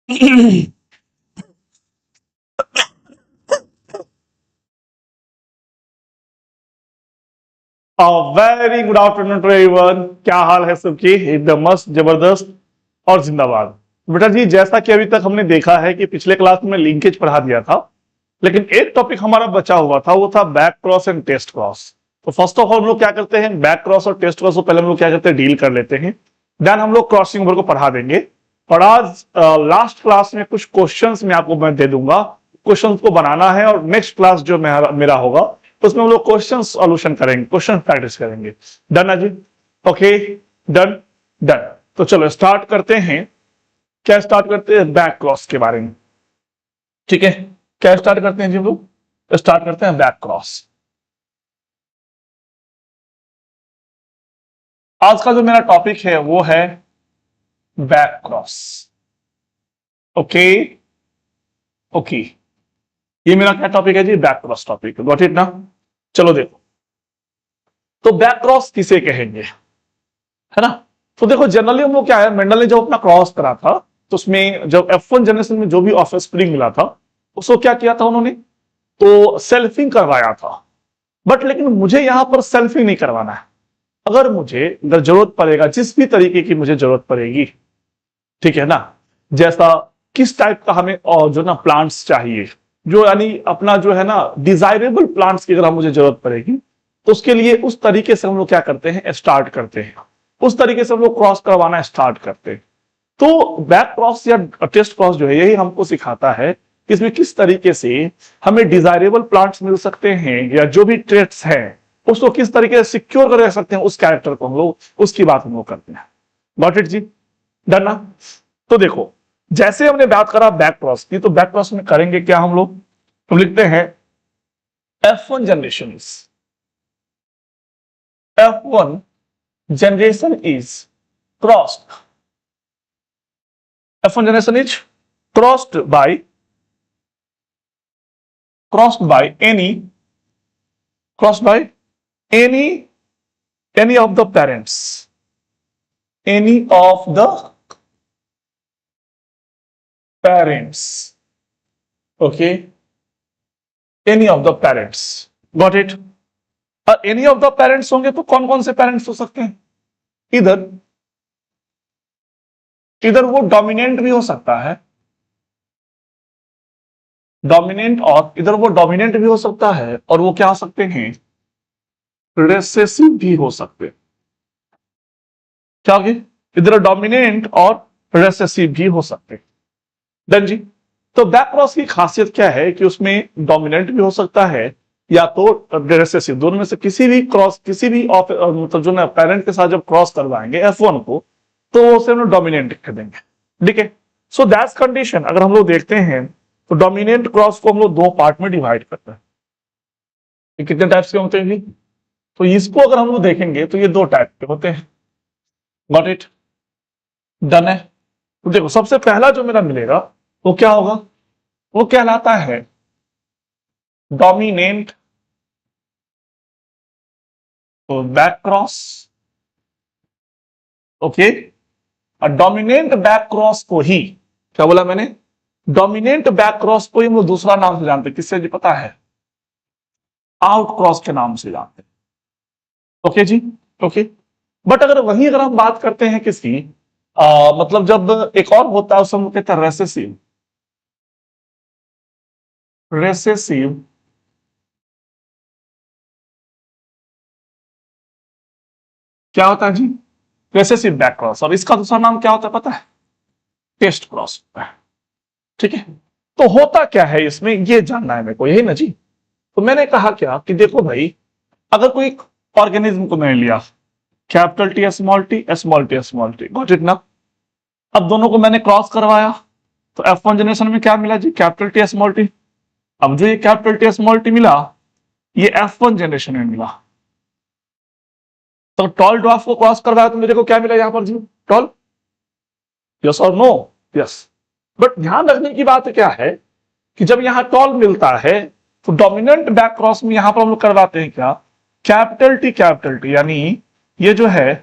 Very good afternoon to everyone. क्या हाल है सबकी? एकदम मस्त, जबरदस्त और जिंदाबाद। बेटा जी, जैसा कि अभी तक हमने देखा है कि पिछले क्लास में लिंकेज पढ़ा दिया था, लेकिन एक टॉपिक हमारा बचा हुआ था, वो था back cross and test cross. तो फर्स्ट ऑफ ऑल हम लोग क्या करते हैं, बैक क्रॉस और टेस्ट क्रॉस को पहले हम लोग क्या करते हैं, डील कर लेते हैं। देन हम लोग क्रॉसिंग ओवर को पढ़ा देंगे। और आज लास्ट क्लास में कुछ क्वेश्चंस मैं आपको दे दूंगा, क्वेश्चंस को बनाना है, और नेक्स्ट क्लास जो मेरा होगा उसमें हम लोग क्वेश्चन सॉल्यूशन करेंगे, क्वेश्चन प्रैक्टिस करेंगे। डन है जी? Okay, done done. तो चलो स्टार्ट करते हैं। क्या स्टार्ट करते हैं? बैक क्रॉस के बारे में। ठीक है, क्या स्टार्ट करते हैं जी? हम लोग स्टार्ट करते हैं बैक क्रॉस। आज का जो मेरा टॉपिक है वो है बैक क्रॉस। ओके ओके, ये मेरा क्या टॉपिक है जी? Back cross topic. Got it ना? चलो देखो, तो बैक क्रॉस किसे कहेंगे, है ना? तो देखो, जनरली हम लोग क्या है, मेंडल ने जब अपना क्रॉस करा था तो उसमें जब F1 जनरेशन में जो भी ऑफस्प्रिंग मिला था उसको क्या किया था उन्होंने, तो सेल्फिंग करवाया था। बट लेकिन मुझे यहां पर सेल्फिंग नहीं करवाना है। अगर जरूरत पड़ेगा, जिस भी तरीके की मुझे जरूरत पड़ेगी, ठीक है ना, जैसा किस टाइप का हमें और जो ना प्लांट्स चाहिए, जो यानी अपना जो है ना डिजायरेबल प्लांट्स की अगर मुझे जरूरत पड़ेगी, तो उसके लिए उस तरीके से हम लोग क्या करते हैं, स्टार्ट करते हैं। उस तरीके से हम लोग क्रॉस करवाना स्टार्ट करते हैं। तो बैक क्रॉस या टेस्ट क्रॉस जो है, यही हमको सिखाता है कि इसमें किस तरीके से हमें डिजायरेबल प्लांट्स मिल सकते हैं, या जो भी ट्रेट्स हैं उसको किस तरीके से सिक्योर कर रख सकते हैं, उस कैरेक्टर को हम लोग, उसकी बात हम लोग करते हैं। Got it ji? डन ना? तो देखो, जैसे हमने बात करा बैक क्रॉस की, तो बैक क्रॉस में करेंगे क्या हम लोग, तो लिखते हैं F1 generation is crossed. F1 generation is crossed by any of the parents, any of the parents, okay, any of the parents, got it? और एनी ऑफ द पेरेंट्स होंगे तो कौन कौन से पेरेंट्स हो सकते हैं? इधर इधर वो डोमिनेंट भी हो सकता है, डोमिनेंट, और इधर वो डोमिनेंट भी हो सकता है, और वो क्या हो सकते हैं, रिसेसिव भी हो सकते हैं। क्या होगी? इधर डोमिनेंट और रिसेसिव भी हो सकते हैं। डन जी? तो बैक क्रॉस की खासियत क्या है कि उसमें डोमिनेंट भी हो सकता है या तो रिसेसिव, दोनों में से किसी भी क्रॉस, किसी भी मतलब जो ना पेरेंट के साथ जब क्रॉस करवाएंगे F1 को, तो उसे हम डोमिनेंट कह देंगे। ठीक है? So that's condition. अगर हम लोग देखते हैं तो डोमिनेंट क्रॉस को हम लोग दो पार्ट में डिवाइड करते हैं। ये कितने टाइप्स के होते हैं? तो इसको अगर हम लोग देखेंगे तो ये दो टाइप के होते हैं। Got it? डन है? तो देखो, सबसे पहला जो मेरा मिलेगा वो क्या होगा, वो कहलाता है डोमिनेंट बैक क्रॉस। ओके, और डोमिनेंट बैक क्रॉस को ही, क्या बोला मैंने, डोमिनेंट बैक क्रॉस को ही हम लोग दूसरा नाम से जानते हैं। किससे जी पता है? आउट क्रॉस के नाम से जानते हैं। Okay ji? ओके। बट अगर हम बात करते हैं किसी मतलब जब एक और होता है, उसे हम कहते हैं रेसेसिव। रेसेसिव क्या होता है जी? Recessive back cross. और इसका दूसरा नाम क्या होता है पता है? टेस्ट क्रॉस होता है। ठीक है? तो होता क्या है इसमें, ये जानना है मेरे को, यही ना जी? तो मैंने कहा क्या कि देखो भाई, अगर कोई ऑर्गेनिज्म को मैंने लिया, capital T small T, small T small T, got it ना? अब दोनों को मैंने क्रॉस करवाया, तो F1 जनरेशन में क्या मिला जी? Capital T small T. अब जो ये कैपिटल टी स्मॉल टी मिला, ये F1 जनरेशन में मिला। तो टॉल ड्वार्फ को क्रॉस करवाया तो मेरे को क्या मिला यहां पर जी? टॉल। यस और नो? यस। बट ध्यान रखने की बात क्या है कि जब यहां टॉल मिलता है तो डोमिनेंट बैक क्रॉस में यहां पर हम लोग करवाते हैं क्या? कैपिटल टी, यानी ये जो है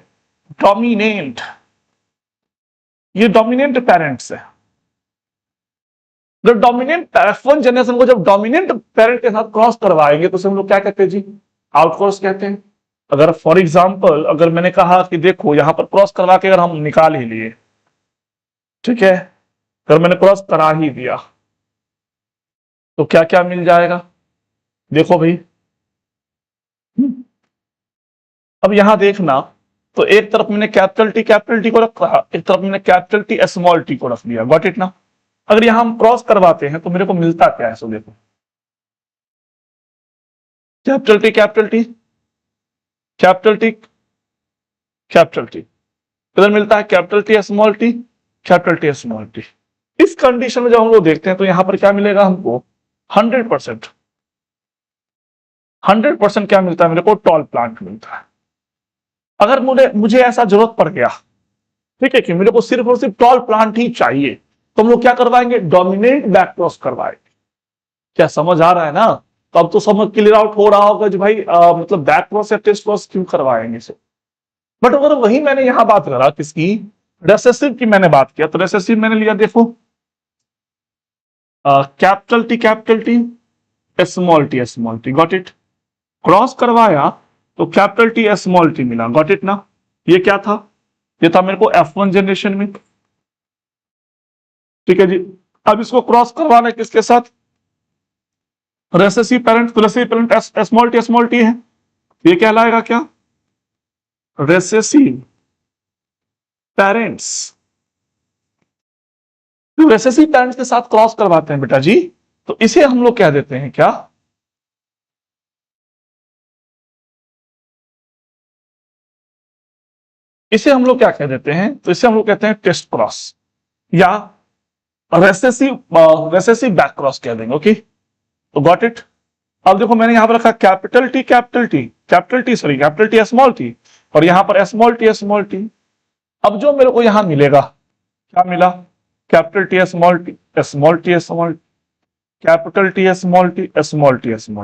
डोमिनेंट, ये डोमिनेंट पेरेंट्स है। जब डोमिनेंट F1 जनरेशन को जब डोमिनेंट पेरेंट के साथ क्रॉस करवाएंगे तो उसे हम लोग क्या कहते हैं जी, आउटक्रॉस कहते हैं। अगर फॉर एग्जाम्पल अगर मैंने कहा कि देखो यहां पर क्रॉस करवा के अगर हम निकाल ही लिए, ठीक है, अगर मैंने क्रॉस करा ही दिया तो क्या क्या मिल जाएगा, देखो भाई। अब यहां देखना, तो एक तरफ मैंने कैपिटल टी को रखा, एक तरफ मैंने कैपिटल टी स्मॉल टी को रख दिया, गॉट इट ना। अगर यहां हम क्रॉस करवाते हैं तो मेरे को मिलता क्या है, सो देखो capital T capital T capital T capital T, इधर मिलता है capital T small T capital T small T. इस कंडीशन में जब हम लोग देखते हैं तो यहां पर क्या मिलेगा हमको, 100% 100% क्या मिलता है मेरे को, टॉल प्लांट मिलता है। अगर मुझे ऐसा जरूरत पड़ गया, ठीक है, कि मेरे को सिर्फ और सिर्फ टॉल प्लांट ही चाहिए, तो हम लोग क्या करवाएंगे, डोमिनेंट बैक क्रॉस करवाएंगे। क्या समझ आ रहा है ना? तो अब तो समझ क्लियर आउट हो रहा होगा कि भाई मतलब बैक क्रॉस या टेस्ट क्रॉस क्यों करवाएंगे इसे। बट अगर वही मैंने यहां बात करा किसकी, रेसेसिव की मैंने बात किया, तो रेसेसिव मैंने लिया देखो capital T small T, got it. Cross करवाया तो कैपिटल टी स्मॉल टी मिला, गॉट इट ना। ये क्या था, ये था मेरे को F1 जनरेशन में, ठीक है जी। अब इसको क्रॉस करवाना है किसके साथ, रेसेसिव पेरेंट, तो रेसेसिव पेरेंट स्मॉल टी है, ये कहलाएगा क्या, रेसेसिव पेरेंट्स। तो रेसेसिव पेरेंट्स के साथ क्रॉस करवाते हैं बेटा जी, तो इसे हम लोग कह देते हैं क्या, इसे हम लोग क्या कह देते हैं, तो इसे हम लोग कहते हैं टेस्ट क्रॉस या रेसेसिव बैक क्रॉस कह देंगे, ओके। तो गॉट इट। अब देखो मैंने यहां पर रखा capital T sorry capital T small T, और यहां पर स्मॉल टी। अब जो मेरे को यहां मिलेगा, क्या मिला, capital T small capital T small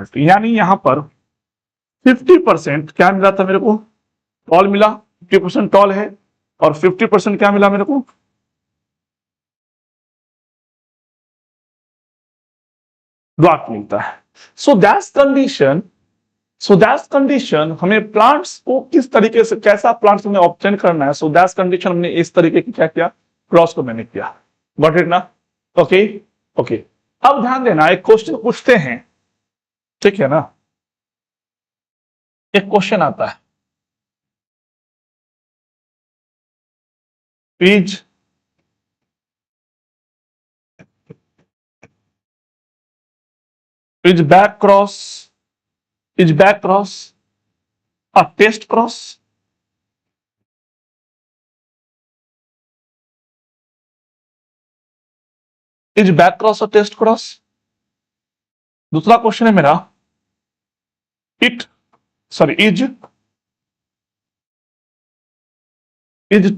T, यानी यहां पर 50% क्या मिला था मेरे को, टॉल मिला, 50% टॉल है, और 50% क्या मिला मेरे को, ड्वार्फ मिलता है। सो दैट्स कंडीशन हमें प्लांट्स को किस तरीके से, कैसा प्लांट्स हमें ऑब्टेन करना है, सो दैट्स कंडीशन हमने इस तरीके की क्या किया, क्रॉस को मैंने किया, गॉट इट ना। Okay okay. अब ध्यान देना, एक क्वेश्चन पूछते हैं, ठीक है ना, एक क्वेश्चन आता है, is is back cross is back cross a test cross. Is back cross a test cross. दूसरा क्वेश्चन है मेरा, it sorry is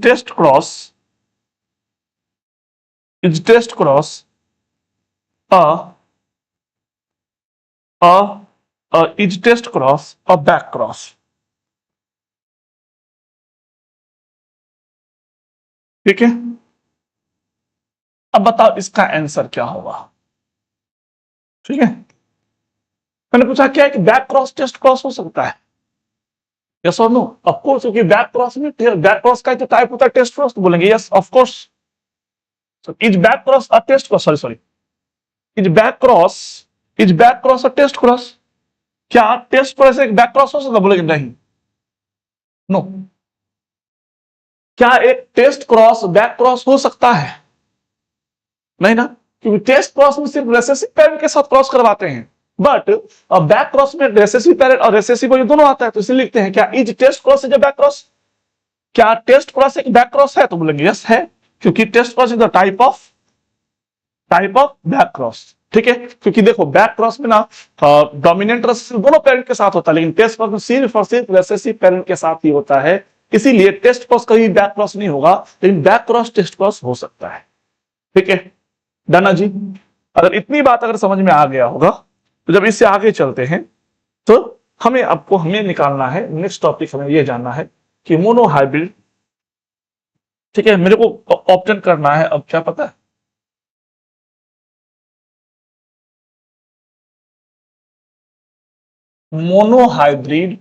test cross a is test cross a back cross. ठीक है, अब बताओ इसका आंसर क्या होगा। ठीक है, मैंने पूछा क्या है कि बैक क्रॉस टेस्ट क्रॉस हो सकता है, यस और नो। ऑफ कोर्स, क्योंकि बैक क्रॉस में बैक क्रॉस का जो टाइप होता है टेस्ट क्रॉस, तो बोलेंगे yes of course. Is back cross a test cross, sorry is back cross a test cross. क्या टेस्ट क्रॉस एक बैक क्रॉस हो सकता है, बोलेंगे नहीं, नो। क्या एक टेस्ट क्रॉस बैक क्रॉस हो सकता है, नहीं ना, क्योंकि टेस्ट क्रॉस में सिर्फ रेसेसिव पेरेंट के साथ क्रॉस करवाते हैं, बट बैक क्रॉस में रेसेसिव पेरेंट और रेसेसिव ये दोनों आता है, तो इसलिए लिखते हैं क्या is test cross is a back cross. क्या टेस्ट क्रॉस एक बैक क्रॉस है, तो बोलेंगे यस है, क्योंकि test cross is the type of back cross. ठीक है, क्योंकि देखो बैक क्रॉस में ना डोमिनेंट रेसेसिव दोनों पेरेंट के साथ होता है, लेकिन टेस्ट क्रॉस में सिर्फ और सिर्फ रेसेसिव पेरेंट के साथ ही होता है, इसीलिए टेस्ट क्रॉस कभी बैक क्रॉस नहीं होगा, लेकिन बैक क्रॉस टेस्ट क्रॉस हो सकता है। ठीक है दाना जी, अगर इतनी बात अगर समझ में आ गया होगा, तो जब इससे आगे चलते हैं तो हमें निकालना है, नेक्स्ट टॉपिक हमें यह जानना है कि मोनोहाइब्रिड, ठीक है, मेरे को ऑप्शन करना है। अब क्या पता है, मोनोहाइब्रिड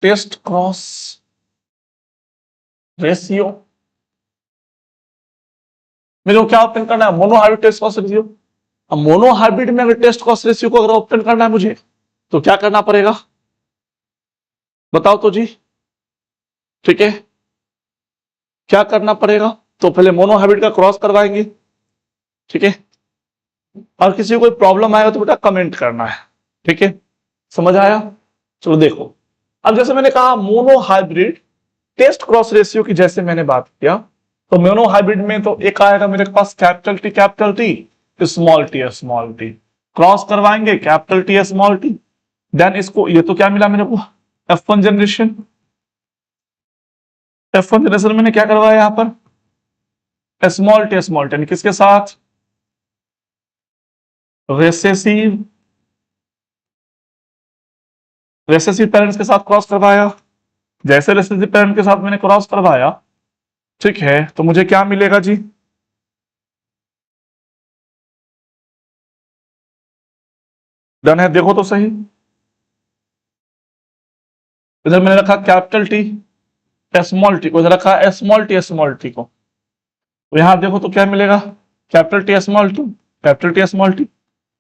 टेस्ट क्रॉस रेशियो, मेरे को क्या ओपन करना है? Monohybrid test cross ratio. अब मोनोहाइब्रिड में अगर टेस्ट क्रॉस रेशियो को अगर ओपन करना है मुझे, तो क्या करना पड़ेगा बताओ तो जी। ठीक है, क्या करना पड़ेगा? तो पहले मोनोहाइब्रिड का क्रॉस करवाएंगे। ठीक है, और किसी को कोई प्रॉब्लम आएगा तो बेटा कमेंट करना है। ठीक है, समझ आया? चलो देखो, अब जैसे मैंने कहा मोनोहाइब्रिड टेस्ट क्रॉस रेशियो की जैसे मैंने बात किया, तो मोनोहाइब्रिड में तो एक आएगा मेरे पास capital T small T, cross करवाएंगे capital T small T, then इसको ये तो क्या मिला मेरे को F1 जनरेशन। F1 जनरेशन मैंने क्या करवाया यहां पर स्मॉल टी किसके साथ? रेसेसिव रेसेसिव पेरेंट्स के साथ क्रॉस करवाया। जैसे रेसेसिव पेरेंट के साथ मैंने क्रॉस करवाया, ठीक है, तो मुझे क्या मिलेगा जी? डन है, देखो तो सही। इधर मैंने रखा कैपिटल टी स्मॉल टी को, इधर रखा स्मॉल टी को, तो यहां देखो तो क्या मिलेगा? Capital T small T, capital T small T,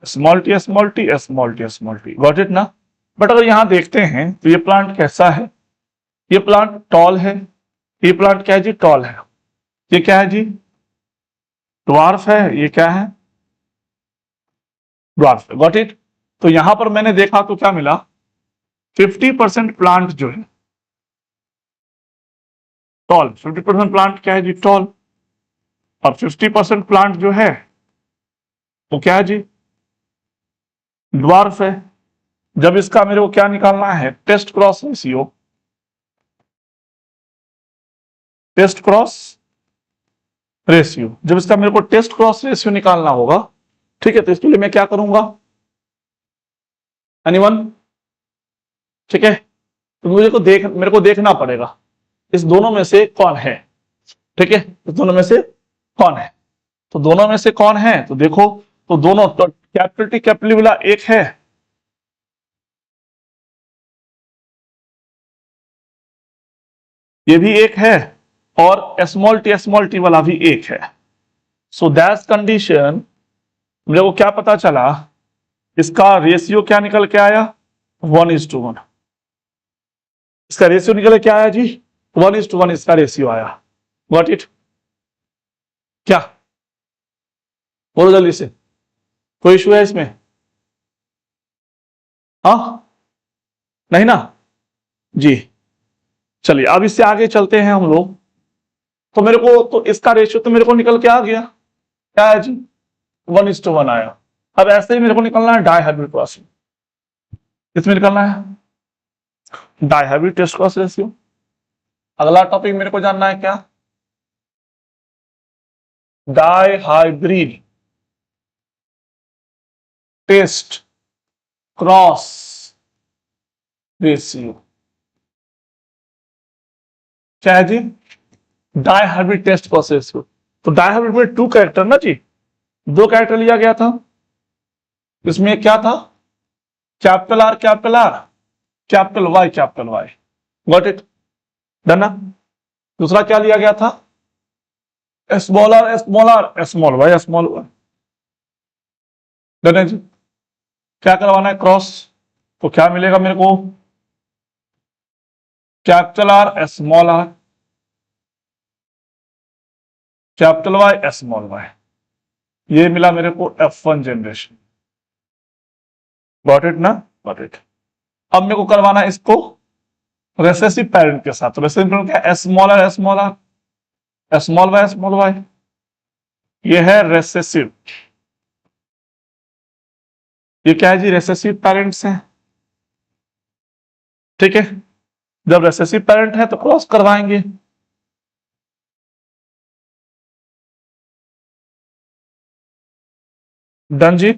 small T small T small T small T, got it ना? बट अगर यहां देखते हैं तो ये प्लांट कैसा है? ये प्लांट टॉल है। ये प्लांट क्या है जी? टॉल है। ये क्या है जी? ड्वार्फ है। ये क्या है? Dwarf, got it? तो यहां पर मैंने देखा तो क्या मिला? 50% प्लांट जो है टॉल, 50% प्लांट क्या है जी? टॉल। और 50% प्लांट जो है वो क्या है जी? ड्वार्फ है। जब इसका मेरे को क्या निकालना है? Test cross ratio, test cross ratio, जब इसका मेरे को टेस्ट क्रॉस रेशियो निकालना होगा, ठीक है, तो इसके लिए मैं क्या करूंगा? एनीवन? ठीक है, तो मेरे को देखना पड़ेगा इस दोनों में से कौन है। ठीक है, इस दोनों में से कौन है? तो दोनों में से कौन है तो देखो, तो दोनों तो कैपिटल टी कैपिटल वाला एक है, ये भी एक है, और स्मॉल टी वाला भी एक है। सो दैट्स कंडीशन मेरे को क्या पता चला? इसका रेशियो क्या निकल के आया? 1:1। इसका रेशियो निकल के क्या आया जी? 1:1 इसका रेशियो आया। Got it? क्या बोलो जल्दी से, कोई इशू है इसमें? हाँ, नहीं ना जी? चलिए अब इससे आगे चलते हैं हम लोग। तो मेरे को तो इसका रेशियो तो मेरे को निकल के आ गया, क्या है जी? 1:1 आया। अब ऐसे ही मेरे को निकलना है डाई हाइब्रिड क्रॉस, इसमें निकलना है dihybrid test cross ratio. अगला टॉपिक मेरे को जानना है क्या? Dihybrid test cross ratio क्या है जी? Dihybrid test cross ratio. तो डाई हाइब्रिड में 2 कैरेक्टर ना जी, 2 कैरेक्टर लिया गया था। इसमें क्या था? Capital R capital R, capital Y, got it? Done ना? दूसरा क्या लिया गया था? Small are small y. Done है जी? क्या करवाना है? क्रॉस। तो क्या मिलेगा मेरे को? Capital R capital Y small y, ये मिला मेरे को F1 जनरेशन। गॉट इट ना? Got it? अब मेरे को करवाना है इसको रेसेसिव पेरेंट के साथ। तो रेसेसिव पेरेंट क्या? स्मॉल वाई, ये है रेसेसिव। ये क्या है जी? रेसेसिव पेरेंट्स हैं। ठीक है, जब रेसेसिव पेरेंट है तो क्रॉस करवाएंगे। डन जी?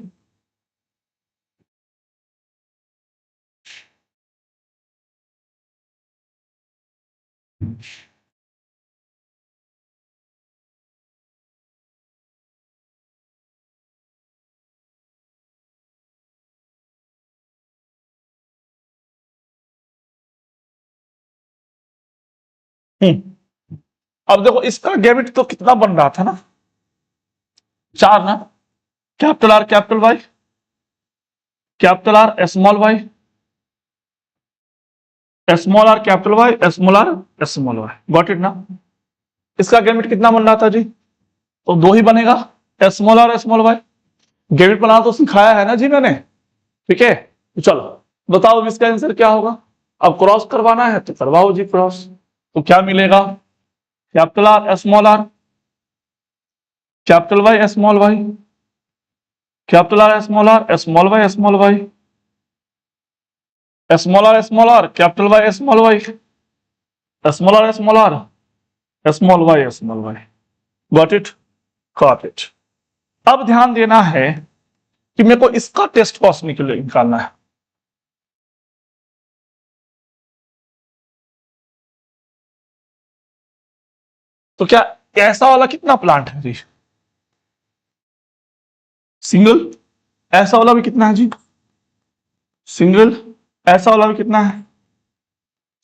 अब देखो इसका गैमेट तो कितना बन रहा था ना, 4 ना, capital R capital Y, capital R small y, small r capital Y, small are small y, got it ना। इसका गैमेट कितना बन रहा था जी, तो 2 ही बनेगा, small are small Y. Gamete बनाना तो सिखाया है ना जी मैंने, ठीक है। तो चलो बताओ इसका आंसर क्या होगा। अब क्रॉस करवाना है तो करवाओ जी क्रॉस। तो क्या मिलेगा, capital R small r, capital Y small y, capital R small are, small y, small r capital Y small y, small are small y small y, got it, got it. अब ध्यान देना है कि मेरे को इसका टेस्ट कॉस्ट निकालना है। तो क्या ऐसा वाला कितना प्लांट है जी, सिंगल, ऐसा वाला भी कितना है जी, सिंगल, ऐसा वाला भी कितना है,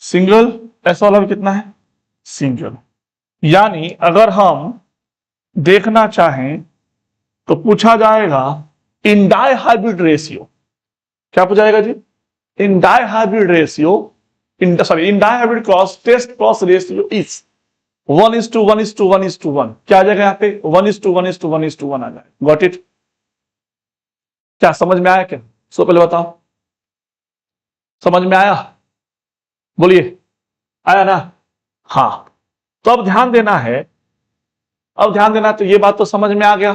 सिंगल, ऐसा वाला भी कितना है, सिंगल। यानी अगर हम देखना चाहें तो पूछा जाएगा इन डाई हाइब्रिड रेशियो, क्या पूछा जाएगा जी, in dihybrid ratio, in dihybrid cross test cross ratio is 1:1:1:1:1, क्या आ जाएगा यहाँ पे 1:1:1:1 आ जाएगा, गॉट इट। क्या समझ में आया क्या, सो पहले बताओ, समझ में आया, बोलिए, आया ना। हाँ, तो अब ध्यान देना है, अब ध्यान देना, तो ये बात तो समझ में आ गया।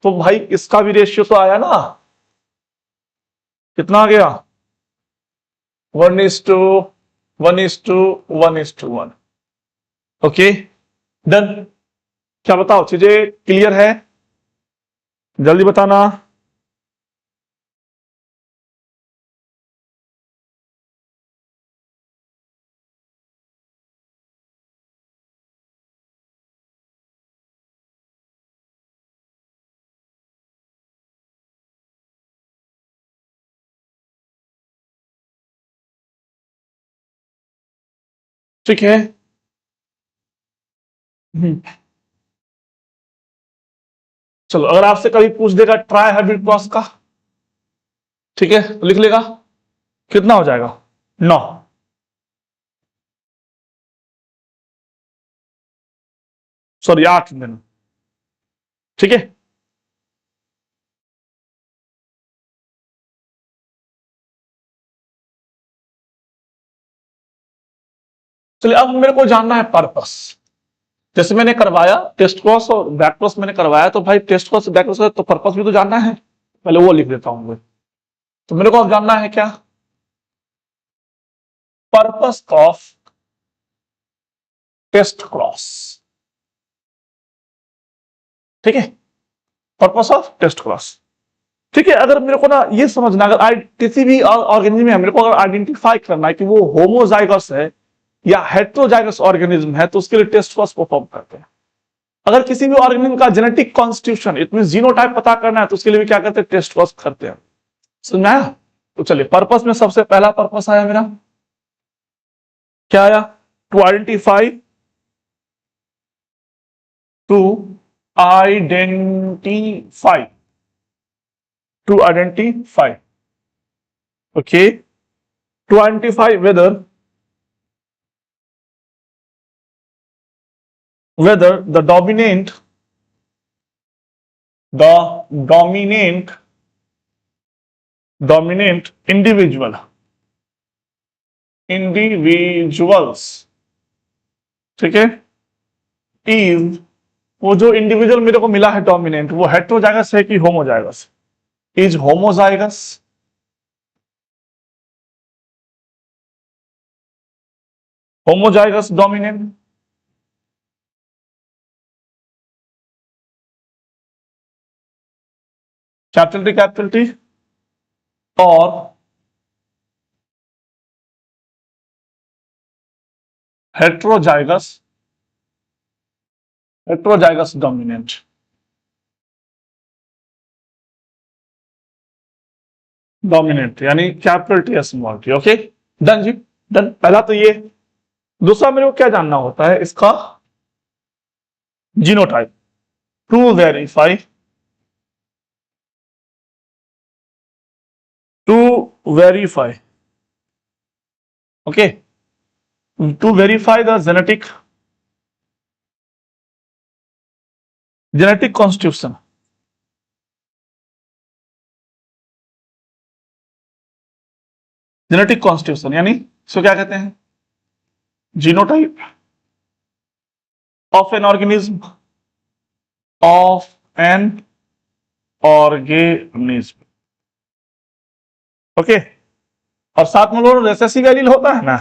तो भाई इसका भी रेशियो तो आया ना, कितना आ गया, 1:1:1:1, ओके डन। क्या बताओ चीजें क्लियर है, जल्दी बताना। ठीक है, चलो अगर आपसे कभी पूछ देगा ट्राई हाइब्रिड क्रॉस का, ठीक है, तो लिख लेगा कितना हो जाएगा, 9, सॉरी 8 दिन, ठीक है। चलिए अब मेरे को जानना है पर्पस। जैसे मैंने करवाया टेस्ट क्रॉस और बैक क्रॉस मैंने करवाया, तो भाई टेस्ट क्रॉस बैक क्रॉस तो पर्पस भी तो जानना है, पहले वो लिख देता हूं। तो मेरे को अब जानना है क्या, पर्पस ऑफ टेस्ट क्रॉस, ठीक है, पर्पस ऑफ टेस्ट क्रॉस, ठीक है। अगर मेरे को ना ये समझना, अगर किसी भी ऑर्गेनिज्म में मेरे को अगर आइडेंटिफाई करना है कि वो होमोजाइगस है या हेट्रोजाइगस ऑर्गेनिज्म है, तो उसके लिए टेस्ट क्रॉस परफॉर्म करते हैं। अगर किसी भी ऑर्गेनिज्म का genetic constitution it mean genotype पता करना है, तो उसके लिए भी क्या करते हैं, टेस्ट क्रॉस करते हैं, समझ में आया। तो चलिए पर्पस में सबसे पहला पर्पस आया मेरा, क्या आया, to identify, to identify, to identify, okay, to identify whether the dominant individuals, ठीक है, इज, वो जो इंडिविजुअल मेरे को मिला है डोमिनेंट, वो हेट्रोजाइगस है कि homozygous, is homozygous, homozygous dominant, capital T, और हेट्रोजाइगस, डोमिनेंट, यानी capital T small T, okay done जी, डन। पहला तो ये दूसरा मेरे को क्या जानना होता है, इसका genotype, to verify okay, to verify the genetic constitution, genetic constitution यानी इसको क्या कहते हैं, genotype of an organism, okay. और साथ में लोग रेसेसिव एलील होता है ना,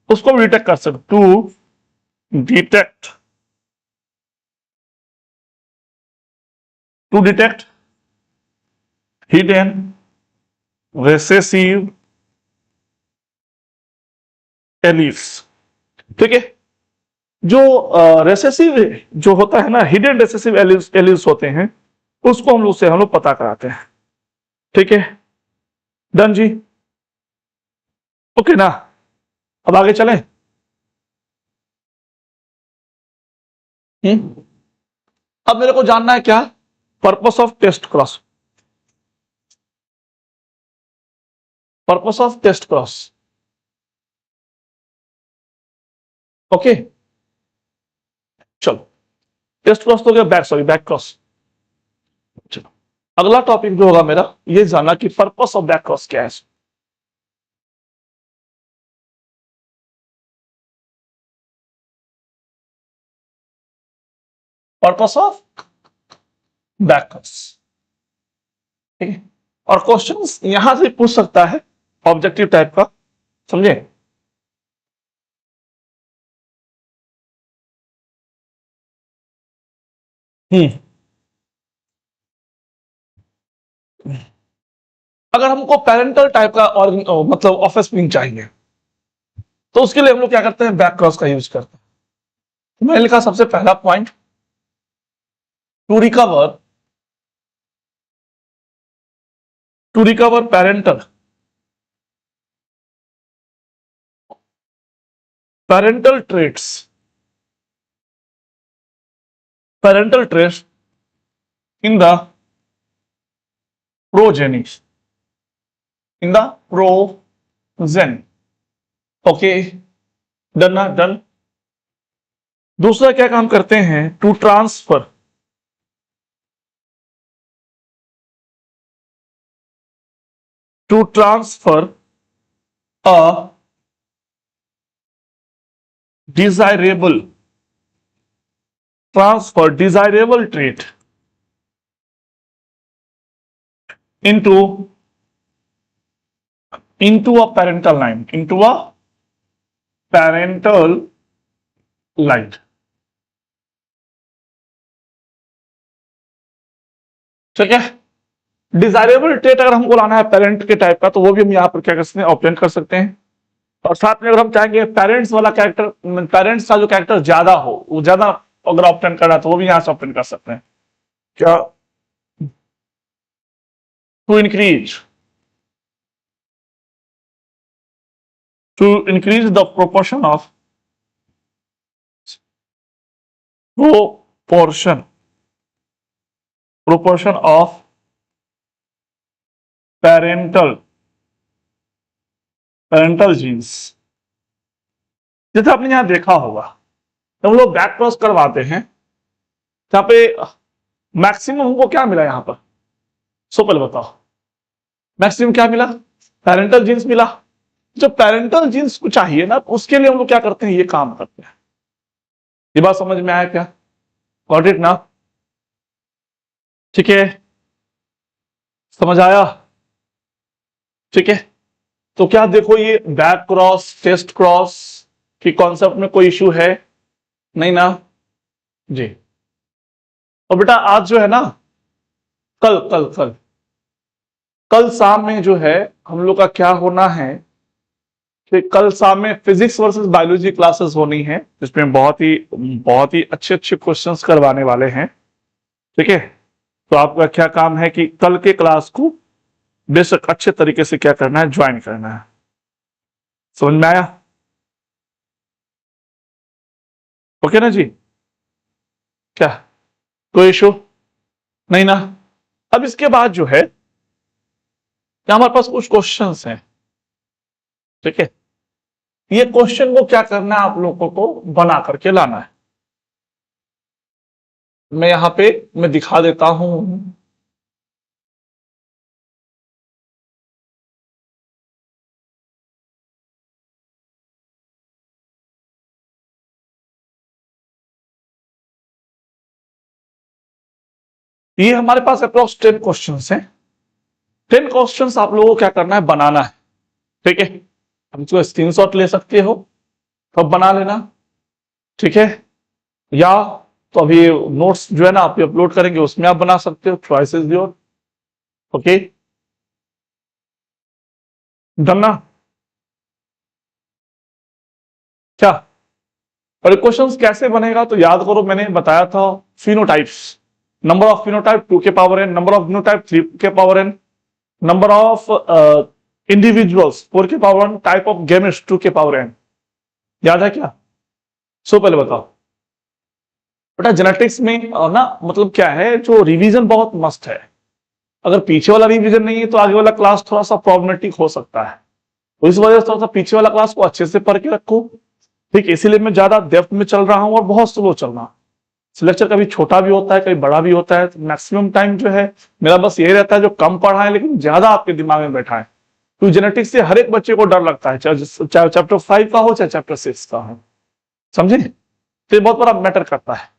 उसको भी डिटेक्ट कर सकते, to detect hidden recessive alleles, ठीक है। जो रेसेसिव जो होता है ना, हिडन रेसेसिव एलील्स होते हैं, उसको हम लोग पता कराते हैं, ठीक है। डन जी, ओके ना। अब आगे चलें। अब मेरे को जानना है क्या, purpose of test cross, okay. चलो, टेस्ट क्रॉस तो गया, बैक क्रॉस। चलो, अगला टॉपिक जो होगा मेरा, ये जानना कि पर्पस ऑफ बैक क्रॉस क्या है। पर्पस ऑफ बैक क्रॉस, ठीक है। और क्वेश्चंस यहां से पूछ सकता है, ऑब्जेक्टिव टाइप का, समझे। अगर हमको पेरेंटल टाइप का और मतलब ऑफस्प्रिंग चाहिए, तो उसके लिए हम लोग क्या करते हैं, बैक क्रॉस का यूज करते हैं। तो मैंने लिखा सबसे पहला point, to recover parental traits in the progeny, okay. Done ना, डन। दूसरा क्या काम करते हैं, to transfer a desirable trait into a parental line, ठीक है। डिजायरेबल ट्रेट अगर हमको लाना है पेरेंट के टाइप का, तो वो भी हम यहाँ पर क्या कर सकते हैं, ऑब्टेन कर सकते हैं। और साथ में अगर हम चाहेंगे पेरेंट्स वाला कैरेक्टर, पेरेंट्स का जो कैरेक्टर ज्यादा हो, वो ज्यादा अगर ऑप्टेन करना है, तो वो भी यहां से ऑप्टेन कर सकते हैं। क्या, to increase the proportion of parental genes. जैसे आपने यहां देखा होगा, जब हम लोग बैक क्रॉस करवाते हैं, जहां पे मैक्सिमम हमको क्या मिला यहां पर, सो पहले बताओ, मैक्सिमम क्या मिला, पेरेंटल जीन्स मिला। जो पेरेंटल जीन्स को चाहिए ना, उसके लिए हम लोग क्या करते हैं, ये काम करते हैं। ये बात समझ में आया क्या, गॉट इट ना, ठीक है, समझ आया, ठीक है। तो क्या देखो, ये बैक क्रॉस, टेस्ट क्रॉस की कॉन्सेप्ट में कोई इश्यू है नहीं ना जी। और बेटा आज जो है ना, कल कल कल कल शाम में जो है हम लोग का क्या होना है कि कल शाम में फिजिक्स वर्सेस बायोलॉजी क्लासेस होनी है, जिसमें बहुत ही अच्छे अच्छे क्वेश्चंस करवाने वाले हैं, ठीक है। तो आपका क्या काम है कि कल के क्लास को बेशक अच्छे तरीके से क्या करना है, ज्वाइन करना है। समझ में आया। ओके ना जी? क्या कोई इशू नहीं ना? अब इसके बाद जो है हमारे पास कुछ क्वेश्चंस हैं, ठीक है? ये क्वेश्चन को क्या करना है, आप लोगों को बना करके लाना है। मैं यहां पे मैं दिखा देता हूं। ये हमारे पास अप्रोक्स 10 क्वेश्चंस हैं। 10 क्वेश्चंस आप लोगों को क्या करना है, बनाना है, ठीक है? अब इसको स्क्रीनशॉट ले सकते हो, तब बना लेना, ठीक है? या तो अभी नोट्स जो है ना आप अपलोड करेंगे, उसमें आप बना सकते हो, चॉइसेस योर। ओके, डन ना? क्या और क्वेश्चंस कैसे बनेगा तो याद करो, मैंने बताया था फिनोटाइप्स, नंबर ऑफ फिनोटाइप 2 के power n, number of phenotype 3 के power n, number of individuals 4 के power n, type of gametes 2 के पावर एन। याद है क्या? सो पहले बताओ बेटा, जेनेटिक्स में ना मतलब क्या है, जो रिवीजन बहुत मस्त है। अगर पीछे वाला रिवीजन नहीं है तो आगे वाला क्लास थोड़ा सा प्रॉब्लमेटिक हो सकता है, तो इस वजह से थोड़ा सा पीछे वाला क्लास को अच्छे से पढ़ के रखो, ठीक? इसीलिए मैं ज्यादा डेप्थ में चल रहा हूं और बहुत स्लो चल रहा हूं। लेक्चर कभी छोटा भी होता है, कभी बड़ा भी होता है, तो मैक्सिमम टाइम जो है मेरा बस यही रहता है, जो कम पढ़ा है लेकिन ज्यादा आपके दिमाग में बैठा है। तो जेनेटिक्स से हर एक बच्चे को डर लगता है, चाहे चैप्टर 5 का हो चाहे चैप्टर 6 का हो, समझे? तो ये बहुत बड़ा मैटर करता है,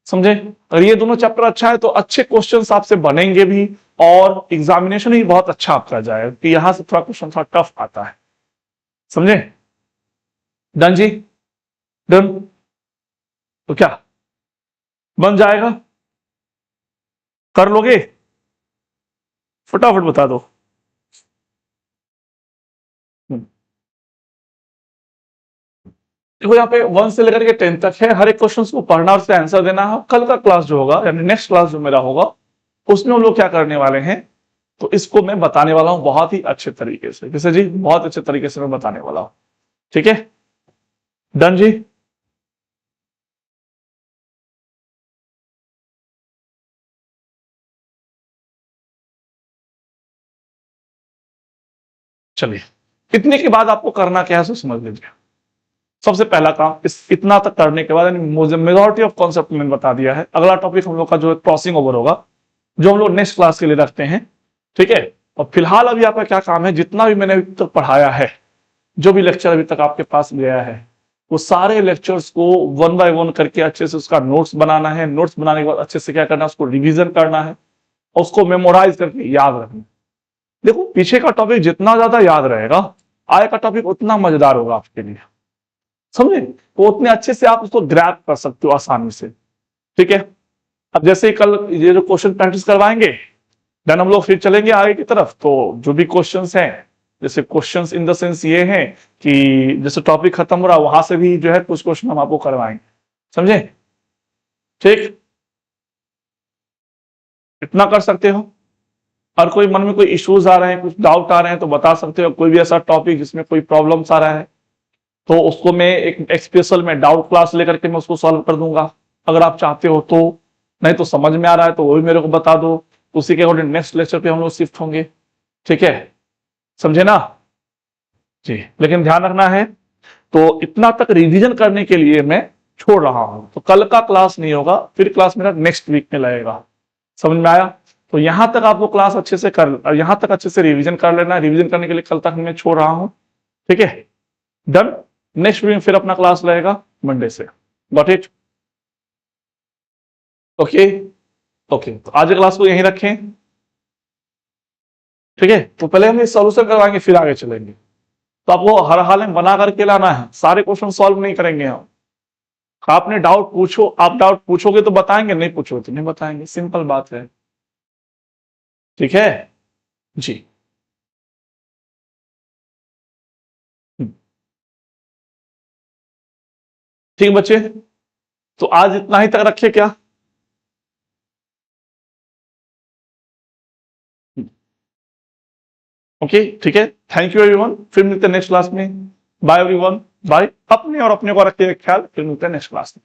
समझे? अगर ये दोनों चैप्टर अच्छा है तो अच्छे क्वेश्चन आपसे बनेंगे भी, और एग्जामिनेशन भी बहुत अच्छा आपका जाएगा, कि यहां से थोड़ा क्वेश्चन थोड़ा टफ आता है, समझे? डन जी? डन? तो क्या बन जाएगा? कर लोगे? फटाफट बता दो। देखो यहाँ पे 1 से लेकर के 10 तक है, हर एक क्वेश्चन को पढ़ना और उसका आंसर देना है। कल का क्लास जो होगा, यानी नेक्स्ट क्लास जो मेरा होगा, उसमें हम लोग क्या करने वाले हैं, तो इसको मैं बताने वाला हूं बहुत ही अच्छे तरीके से। किसे जी? बहुत अच्छे तरीके से मैं बताने वाला हूं, ठीक है? डन जी? चलिए, इतने के बाद आपको करना क्या है सो समझ लीजिए। सबसे पहला काम, इस इतना तक करने के बाद मेजॉरिटी ऑफ कॉन्सेप्ट मैंने बता दिया है। अगला टॉपिक हम लोग का जो है क्रॉसिंग ओवर होगा, जो हम लोग नेक्स्ट क्लास के लिए रखते हैं, ठीक है? और फिलहाल अभी आपका क्या काम है, जितना भी मैंने अभी तक पढ़ाया है, जो भी लेक्चर अभी तक आपके पास गया है, वो सारे लेक्चर्स को 1 बाय 1 करके अच्छे से उसका नोट्स बनाना है। नोट्स बनाने के बाद अच्छे से क्या करना है, उसको रिवीजन करना है और उसको मेमोराइज करके याद रखना। देखो, पीछे का टॉपिक जितना ज्यादा याद रहेगा, आगे का टॉपिक उतना मजेदार होगा आपके लिए, समझे? तो उतने अच्छे से आप उसको ग्रैब कर सकते हो आसानी से, ठीक है? अब जैसे कल ये जो क्वेश्चन प्रैक्टिस करवाएंगे, देन हम लोग फिर चलेंगे आगे की तरफ। तो जो भी क्वेश्चंस हैं, जैसे क्वेश्चंस इन द सेंस ये हैं कि जैसे टॉपिक खत्म हो रहा वहां से भी जो है कुछ क्वेश्चन हम आपको करवाएंगे, समझे? ठीक, इतना कर सकते हो। और कोई मन में कोई इश्यूज आ रहे हैं, कुछ डाउट आ रहे हैं तो बता सकते हो। कोई भी ऐसा टॉपिक जिसमें कोई प्रॉब्लम्स आ रहा है तो उसको मैं एक स्पेशल में डाउट क्लास लेकर के मैं उसको सॉल्व कर दूंगा, अगर आप चाहते हो तो। नहीं तो समझ में आ रहा है तो वो भी मेरे को बता दो, उसी के अकॉर्डिंग नेक्स्ट लेक्चर पे हम लोग शिफ्ट होंगे, ठीक है? समझे ना जी? लेकिन ध्यान रखना है, तो इतना तक रिवीजन करने के लिए मैं छोड़ रहा हूं, तो कल का क्लास नहीं होगा, फिर क्लास मेरा नेक्स्ट वीक में लगेगा। समझ में आया? तो यहां तक आपको क्लास अच्छे से कर, यहां तक अच्छे से रिवीजन कर लेना। रिवीजन करने के लिए कल तक मैं छोड़ रहा हूं, ठीक है? डन? नेक्स्ट वीक फिर अपना क्लास रहेगा मंडे से। Got it? ओके, ओके, तो आज क्लास को यहीं रखें, ठीक है? तो पहले हम सॉल्यूशन करवाएंगे, फिर आगे चलेंगे। तो आपको हर हाल में बना करके लाना है, सारे क्वेश्चन सॉल्व नहीं करेंगे हम। आपने डाउट पूछो, आप डाउट पूछोगे तो बताएंगे, नहीं पूछोगे तो नहीं बताएंगे, सिंपल बात है, ठीक है जी? ठीक बच्चे, तो आज इतना ही तक रखे क्या? ओके, ठीक है। थैंक यू एवरीवन, फिर मिलते हैं नेक्स्ट क्लास में। Bye everyone, bye. अपने और अपने को रखिए ख्याल, फिर मिलते हैं नेक्स्ट क्लास में।